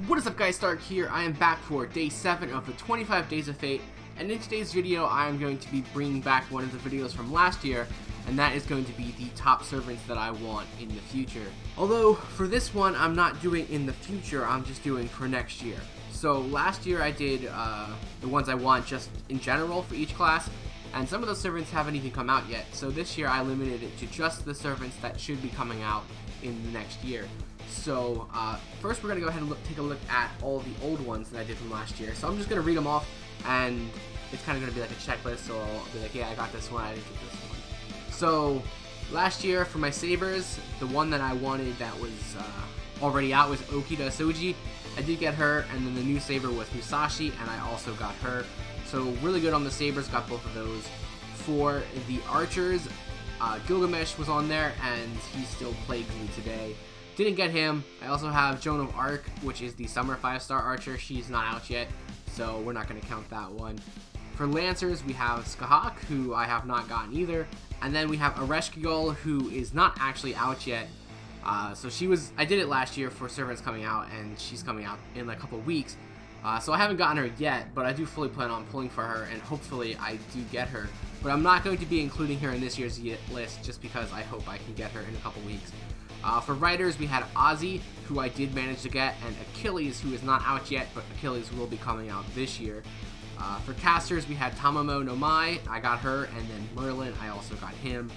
What is up guys, Stark here. I am back for day 7 of the 25 Days of Fate, and in today's video I am going to be bringing back one of the videos from last year, and that is going to be the top servants that I want in the future. Although for this one I'm not doing in the future, I'm just doing for next year. So last year I did the ones I want just in general for each class, and some of those servants haven't even come out yet. So this year I limited it to just the servants that should be coming out in the next year. So first we're going to go ahead and take a look at all the old ones that I did from last year. So I'm just going to read them off, and it's kind of going to be like a checklist, so I'll be like, yeah, I got this one, I didn't get this one. So last year for my sabers, the one that I wanted that was already out was Okita Soji. I did get her, and then the new saber was Musashi, and I also got her. So really good on the sabers, got both of those. For the archers, Gilgamesh was on there, and he still plagues me today. Didn't get him. I also have Joan of Arc, which is the summer 5-star archer. She's not out yet, so we're not going to count that one. For Lancers, we have Skahak, who I have not gotten either. And then we have Ereshkigal, who is not actually out yet. So I did it last year for servants coming out, and she's coming out in a couple weeks. So I haven't gotten her yet, but I do fully plan on pulling for her, and hopefully I do get her. But I'm not going to be including her in this year's list, just because I hope I can get her in a couple weeks. For Riders, we had Ozzy, who I did manage to get, and Achilles, who is not out yet, but Achilles will be coming out this year. For Casters, we had Tamamo no Mai, I got her, and then Merlin, I also got him.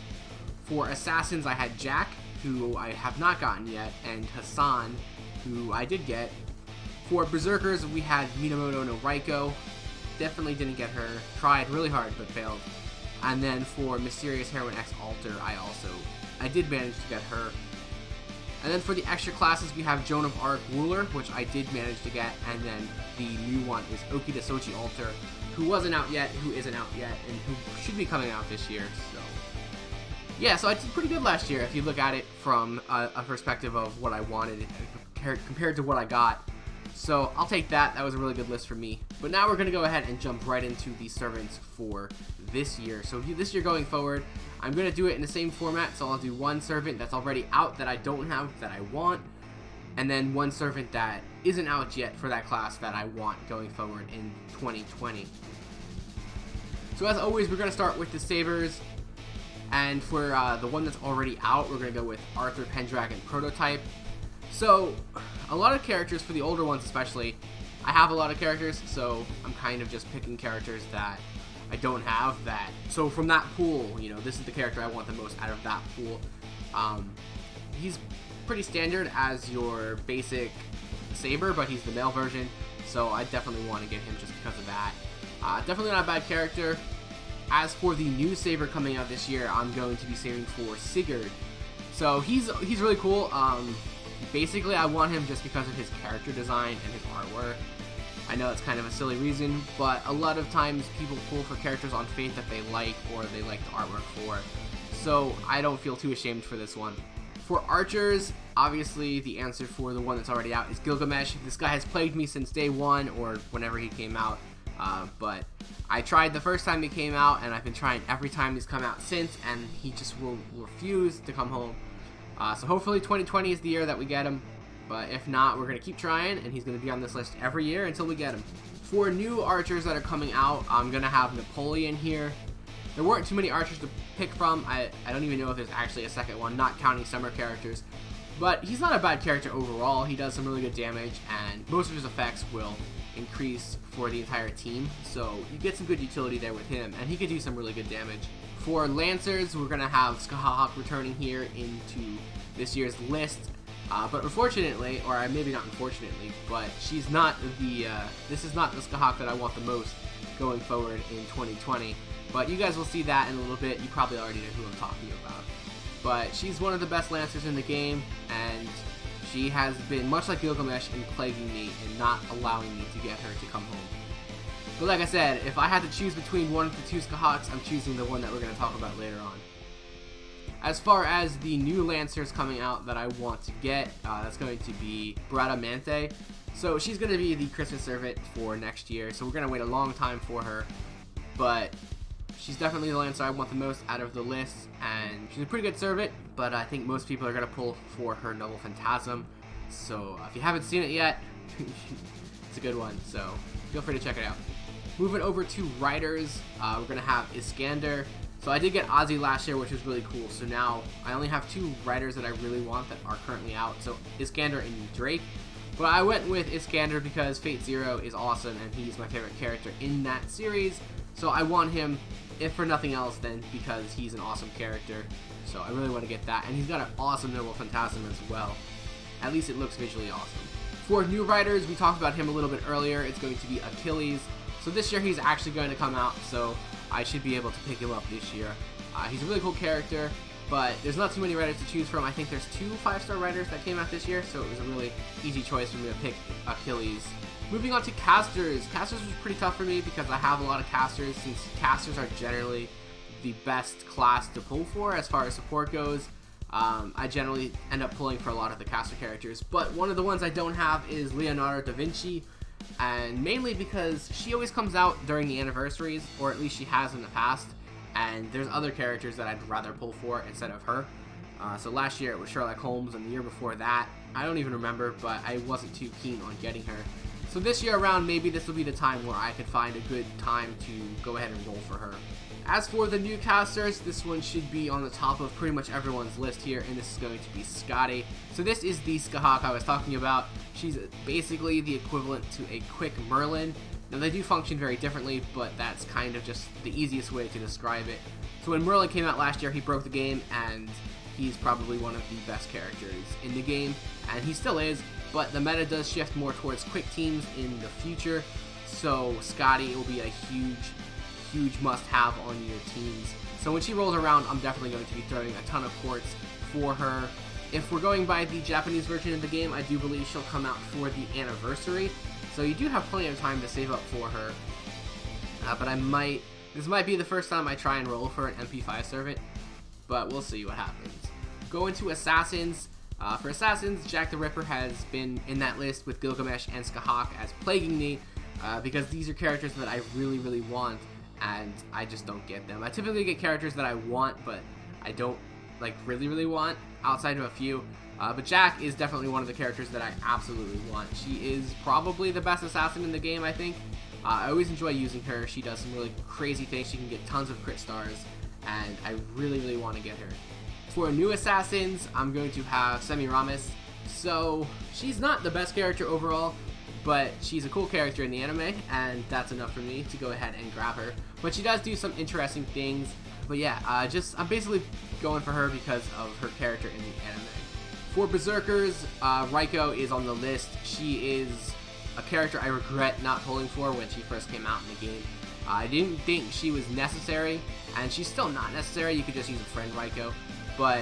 For Assassins, I had Jack, who I have not gotten yet, and Hassan, who I did get. For Berserkers, we had Minamoto no Raiko, definitely didn't get her, tried really hard but failed. And then for Mysterious Heroine X Alter, I did manage to get her. And then for the extra classes, we have Joan of Arc Ruler, which I did manage to get, and then the new one is Okita Soji Alter, who wasn't out yet, who isn't out yet, and who should be coming out this year. So yeah, so I did pretty good last year if you look at it from a perspective of what I wanted compared to what I got. So I'll take that. That was a really good list for me. But now we're going to go ahead and jump right into the servants for this year. So this year going forward, I'm going to do it in the same format. So I'll do one servant that's already out that I don't have that I want, and then one servant that isn't out yet for that class that I want going forward in 2020. So as always, we're going to start with the sabers. And for the one that's already out, we're going to go with Arthur Pendragon Prototype. So a lot of characters, for the older ones especially, I have a lot of characters, so I'm kind of just picking characters that I don't have that. So from that pool, this is the character I want the most out of that pool. He's pretty standard as your basic saber, but he's the male version, so I definitely want to get him just because of that. Definitely not a bad character. As for the new saber coming out this year, I'm going to be saving for Sigurd. So he's really cool. Basically, I want him just because of his character design and his artwork. I know it's kind of a silly reason, but a lot of times people pull for characters on Fate that they like or they like the artwork for. So I don't feel too ashamed for this one. For archers, obviously the answer for the one that's already out is Gilgamesh. This guy has plagued me since day one or whenever he came out. But I tried the first time he came out, and I've been trying every time he's come out since, and he just will refuse to come home. So hopefully 2020 is the year that we get him, but if not, we're going to keep trying, and he's going to be on this list every year until we get him. For new archers that are coming out, I'm going to have Napoleon here. There weren't too many archers to pick from. I don't even know if there's actually a second one, not counting summer characters. But he's not a bad character overall. He does some really good damage, and most of his effects will increase for the entire team. So you get some good utility there with him, and he could do some really good damage. For Lancers, we're going to have Skahak returning here into this year's list. But unfortunately, or maybe not unfortunately, but she's not this is not the Skahak that I want the most going forward in 2020. But you guys will see that in a little bit. You probably already know who I'm talking about. But she's one of the best Lancers in the game, and she has been, much like Gilgamesh, in plaguing me and not allowing me to get her to come home. But like I said, if I had to choose between one of the two Skahaks, I'm choosing the one that we're going to talk about later on. As far as the new Lancers coming out that I want to get, that's going to be Bradamante. So she's going to be the Christmas servant for next year, so we're going to wait a long time for her. But she's definitely the Lancer I want the most out of the list, and she's a pretty good servant, but I think most people are going to pull for her Noble Phantasm. So if you haven't seen it yet, it's a good one, so feel free to check it out. Moving over to writers, we're going to have Iskander. So I did get Ozzy last year, which was really cool. So now I only have 2 writers that I really want that are currently out. So Iskander and Drake. But I went with Iskander because Fate Zero is awesome and he's my favorite character in that series. So I want him, if for nothing else, then because he's an awesome character. So I really want to get that. And he's got an awesome Noble Phantasm as well. At least it looks visually awesome. For new writers, we talked about him a little bit earlier. It's going to be Achilles. So this year he's actually going to come out. So I should be able to pick him up this year. He's a really cool character, but there's not too many writers to choose from. I think there's 2 5-star writers that came out this year, so it was a really easy choice for me to pick Achilles. Moving on to casters. Casters was pretty tough for me because I have a lot of casters, since casters are generally the best class to pull for as far as support goes. I generally end up pulling for a lot of the caster characters, but one of the ones I don't have is Leonardo da Vinci. And mainly because she always comes out during the anniversaries, or at least she has in the past, and there's other characters that I'd rather pull for instead of her. So last year it was Sherlock Holmes, and the year before that, I don't even remember, but I wasn't too keen on getting her. So this year around, maybe this will be the time where I could find a good time to go ahead and roll for her. As for the new casters, this one should be on the top of pretty much everyone's list here, and this is going to be Scotty. So this is the Skahak I was talking about. She's basically the equivalent to a quick Merlin. Now they do function very differently, but that's kind of just the easiest way to describe it. So when Merlin came out last year, he broke the game, and he's probably one of the best characters in the game, and he still is, but the meta does shift more towards quick teams in the future, so Scotty will be a huge must-have on your teams. So when she rolls around, I'm definitely going to be throwing a ton of quartz for her. If we're going by the Japanese version of the game, I do believe she'll come out for the anniversary, so you do have plenty of time to save up for her. But this might be the first time I try and roll for an MP5 servant, but we'll see what happens. Going to Assassins. For Assassins, Jack the Ripper has been in that list with Gilgamesh and Skahak as plaguing me, because these are characters that I really want, and I just don't get them. I typically get characters that I want, but I don't really want, outside of a few. But Jack is definitely one of the characters that I absolutely want. She is probably the best assassin in the game, I think. I always enjoy using her. She does some really crazy things. She can get tons of crit stars, and I really want to get her. For new assassins, I'm going to have Semiramis. So she's not the best character overall, but she's a cool character in the anime, and that's enough for me to go ahead and grab her. But she does do some interesting things. But yeah, I'm basically going for her because of her character in the anime. For Berserkers, Raiko is on the list. She is a character I regret not pulling for when she first came out in the game. I didn't think she was necessary, and she's still not necessary. You could just use a friend Raiko. But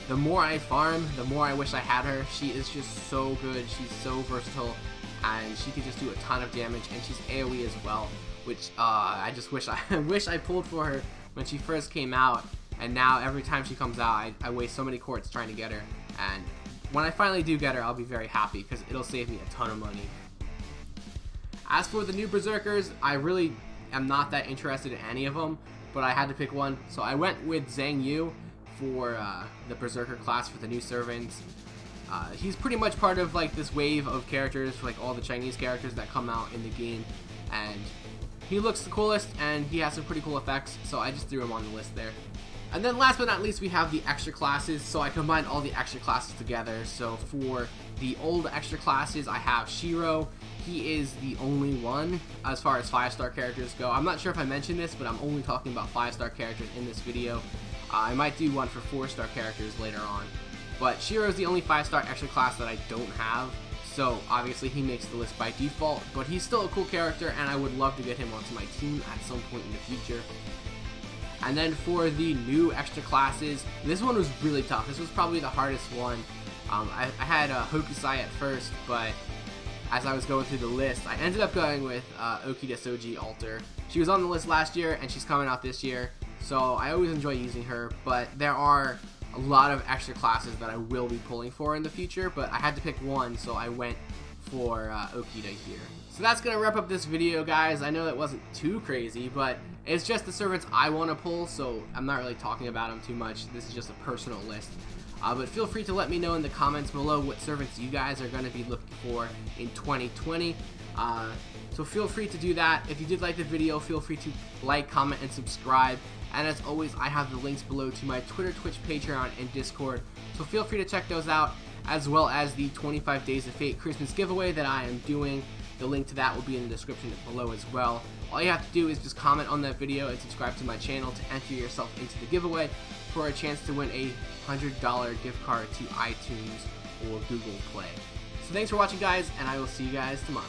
the more I farm, the more I wish I had her. She is just so good. She's so versatile, and she can just do a ton of damage, and she's AoE as well, which I just wish I pulled for her when she first came out. And now every time she comes out, I waste so many quartz trying to get her, and when I finally do get her, I'll be very happy because it'll save me a ton of money. As for the new Berserkers, I really am not that interested in any of them, but I had to pick one, so I went with Zhang Yu for the Berserker class for the new servants. He's pretty much part of this wave of characters, all the Chinese characters that come out in the game, and he looks the coolest, and he has some pretty cool effects, so I just threw him on the list there. And then last but not least, we have the extra classes, so I combined all the extra classes together. So for the old extra classes, I have Shiro. He is the only one as far as 5-star characters go. I'm not sure if I mentioned this, but I'm only talking about 5-star characters in this video. I might do one for 4-star characters later on. But Shiro is the only 5-star extra class that I don't have, so obviously he makes the list by default, but he's still a cool character, and I would love to get him onto my team at some point in the future. And then for the new extra classes, this one was really tough. This was probably the hardest one. I had Hokusai at first, but as I was going through the list, I ended up going with Okida Soji Alter. She was on the list last year, and she's coming out this year, so I always enjoy using her, but there are a lot of extra classes that I will be pulling for in the future, but I had to pick one, so I went for Okida here. So that's going to wrap up this video, guys. I know that wasn't too crazy, but it's just the servants I want to pull, so I'm not really talking about them too much. This is just a personal list. But feel free to let me know in the comments below what servants you guys are going to be looking for in 2020. So feel free to do that. If you did like the video, feel free to like, comment, and subscribe. And as always, I have the links below to my Twitter, Twitch, Patreon, and Discord. So feel free to check those out, as well as the 25 Days of Fate Christmas giveaway that I am doing. The link to that will be in the description below as well. All you have to do is just comment on that video and subscribe to my channel to enter yourself into the giveaway for a chance to win a $100 gift card to iTunes or Google Play. So thanks for watching, guys, and I will see you guys tomorrow.